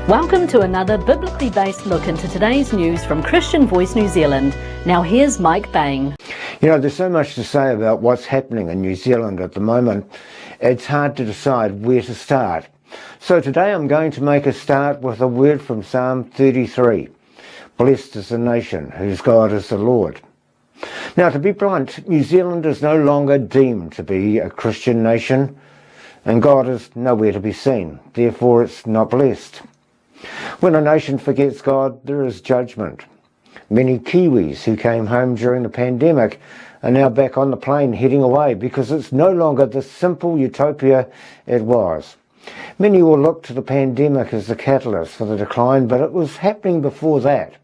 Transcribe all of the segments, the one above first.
Welcome to another biblically based look into today's news from Christian Voice New Zealand. Now here's Mike Bain. You know, there's so much to say about what's happening in New Zealand at the moment. It's hard to decide where to start. So today I'm going to make a start with a word from Psalm 33. Blessed is the nation whose God is the Lord. Now, to be blunt, New Zealand is no longer deemed to be a Christian nation, and God is nowhere to be seen. Therefore, it's not blessed. When a nation forgets God, there is judgment. Many Kiwis who came home during the pandemic are now back on the plane heading away because it's no longer the simple utopia it was. Many will look to the pandemic as the catalyst for the decline, but it was happening before that.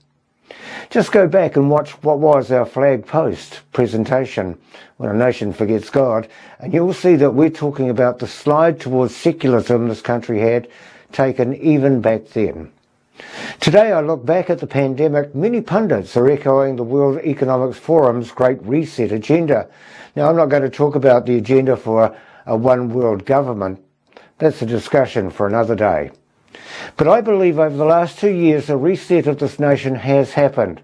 Just go back and watch what was our flag post presentation, When a Nation Forgets God, and you'll see that we're talking about the slide towards secularism this country had taken even back then. Today I look back at the pandemic. Many pundits are echoing the World Economic Forum's Great Reset agenda. Now, I'm not going to talk about the agenda for a one world government. That's a discussion for another day. But I believe over the last 2 years a reset of this nation has happened.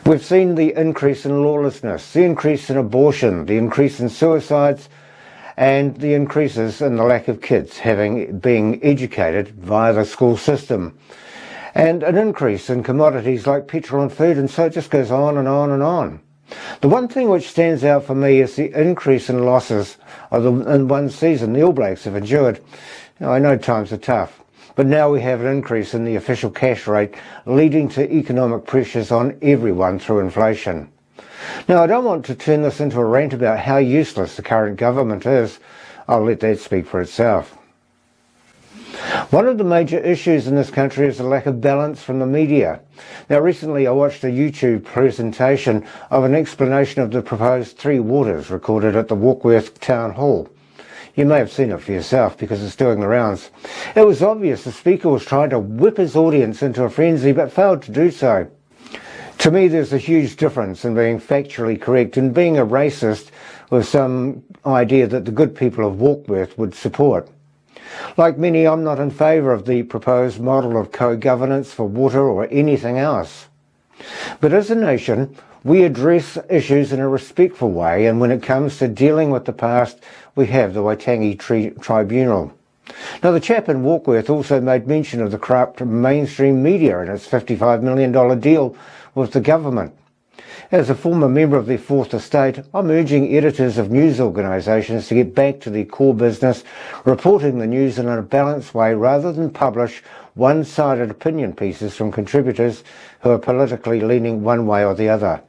We've seen the increase in lawlessness, the increase in abortion, the increase in suicides, and the increases in the lack of kids being educated via the school system, and an increase in commodities like petrol and food, and so it just goes on and on and on. The one thing which stands out for me is the increase in losses in one season the All Blacks have endured. Now, I know times are tough, but now we have an increase in the official cash rate, leading to economic pressures on everyone through inflation. Now, I don't want to turn this into a rant about how useless the current government is. I'll let that speak for itself. One of the major issues in this country is the lack of balance from the media. Now, recently I watched a YouTube presentation of an explanation of the proposed three waters recorded at the Warkworth Town Hall. You may have seen it for yourself because it's doing the rounds. It was obvious the speaker was trying to whip his audience into a frenzy but failed to do so. To me, there's a huge difference in being factually correct and being a racist with some idea that the good people of Warkworth would support. Like many, I'm not in favour of the proposed model of co-governance for water or anything else. But as a nation, we address issues in a respectful way, and when it comes to dealing with the past, we have the Waitangi Tribunal. Now, the chap in Warkworth also made mention of the corrupt mainstream media and its $55 million deal with the government. As a former member of the Fourth Estate, I'm urging editors of news organisations to get back to their core business, reporting the news in a balanced way rather than publish one-sided opinion pieces from contributors who are politically leaning one way or the other.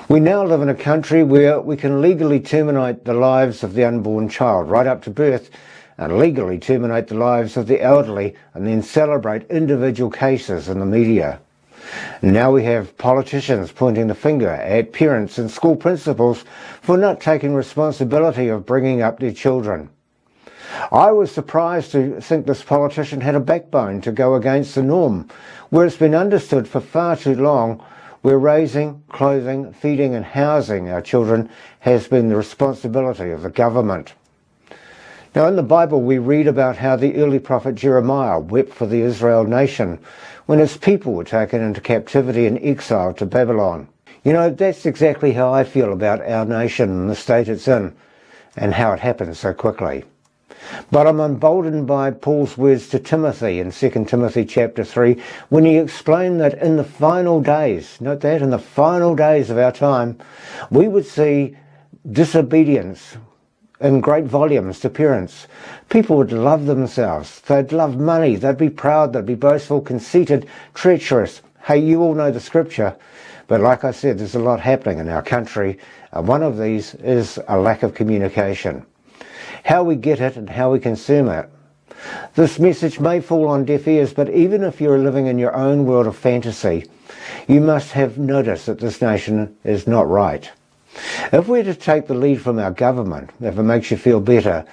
We now live in a country where we can legally terminate the lives of the unborn child right up to birth, and legally terminate the lives of the elderly and then celebrate individual cases in the media. Now we have politicians pointing the finger at parents and school principals for not taking responsibility of bringing up their children. I was surprised to think this politician had a backbone to go against the norm, where it's been understood for far too long where raising, clothing, feeding and housing our children has been the responsibility of the government. Now, in the Bible, we read about how the early prophet Jeremiah wept for the Israel nation when his people were taken into captivity and exile to Babylon. You know, that's exactly how I feel about our nation and the state it's in, and how it happened so quickly. But I'm emboldened by Paul's words to Timothy in 2 Timothy chapter 3, when he explained that in the final days, note that, in the final days of our time, we would see disobedience in great volumes to parents. People would love themselves. They'd love money. They'd be proud. They'd be boastful, conceited, treacherous. Hey, you all know the scripture. But like I said, there's a lot happening in our country. And one of these is a lack of communication. How we get it and how we consume it. This message may fall on deaf ears, but even if you're living in your own world of fantasy, you must have noticed that this nation is not right. If we're to take the lead from our government, if it makes you feel better,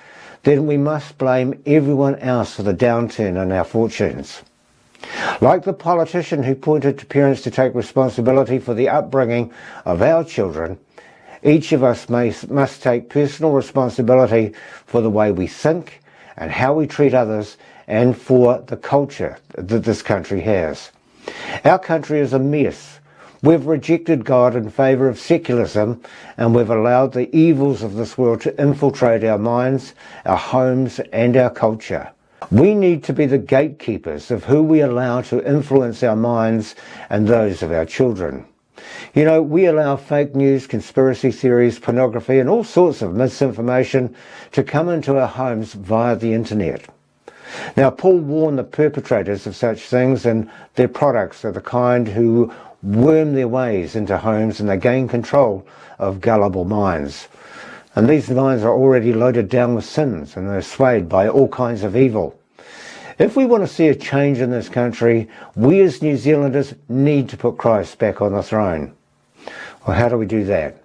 then we must blame everyone else for the downturn in our fortunes. Like the politician who pointed to parents to take responsibility for the upbringing of our children, each of us must take personal responsibility for the way we think and how we treat others and for the culture that this country has. Our country is a mess. We've rejected God in favour of secularism, and we've allowed the evils of this world to infiltrate our minds, our homes and our culture. We need to be the gatekeepers of who we allow to influence our minds and those of our children. You know, we allow fake news, conspiracy theories, pornography and all sorts of misinformation to come into our homes via the internet. Now, Paul warned the perpetrators of such things, and their products are the kind who worm their ways into homes and they gain control of gullible minds. And these minds are already loaded down with sins and they're swayed by all kinds of evil. If we want to see a change in this country, we as New Zealanders need to put Christ back on the throne. Well, how do we do that?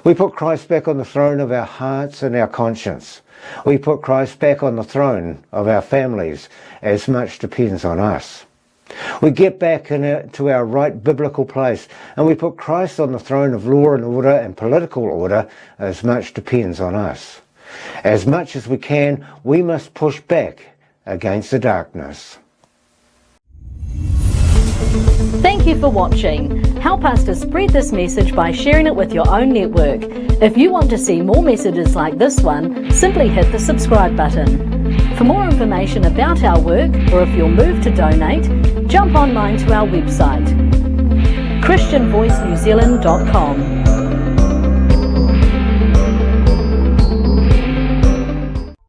We put Christ back on the throne of our hearts and our conscience. We put Christ back on the throne of our families, as much depends on us. We get back to our right biblical place, and we put Christ on the throne of law and order and political order, as much depends on us. As much as we can, we must push back against the darkness. Thank you for watching. Help us to spread this message by sharing it with your own network. If you want to see more messages like this one, simply hit the subscribe button. For more information about our work, or if you'll move to donate, jump online to our website, christianvoicenewzealand.com.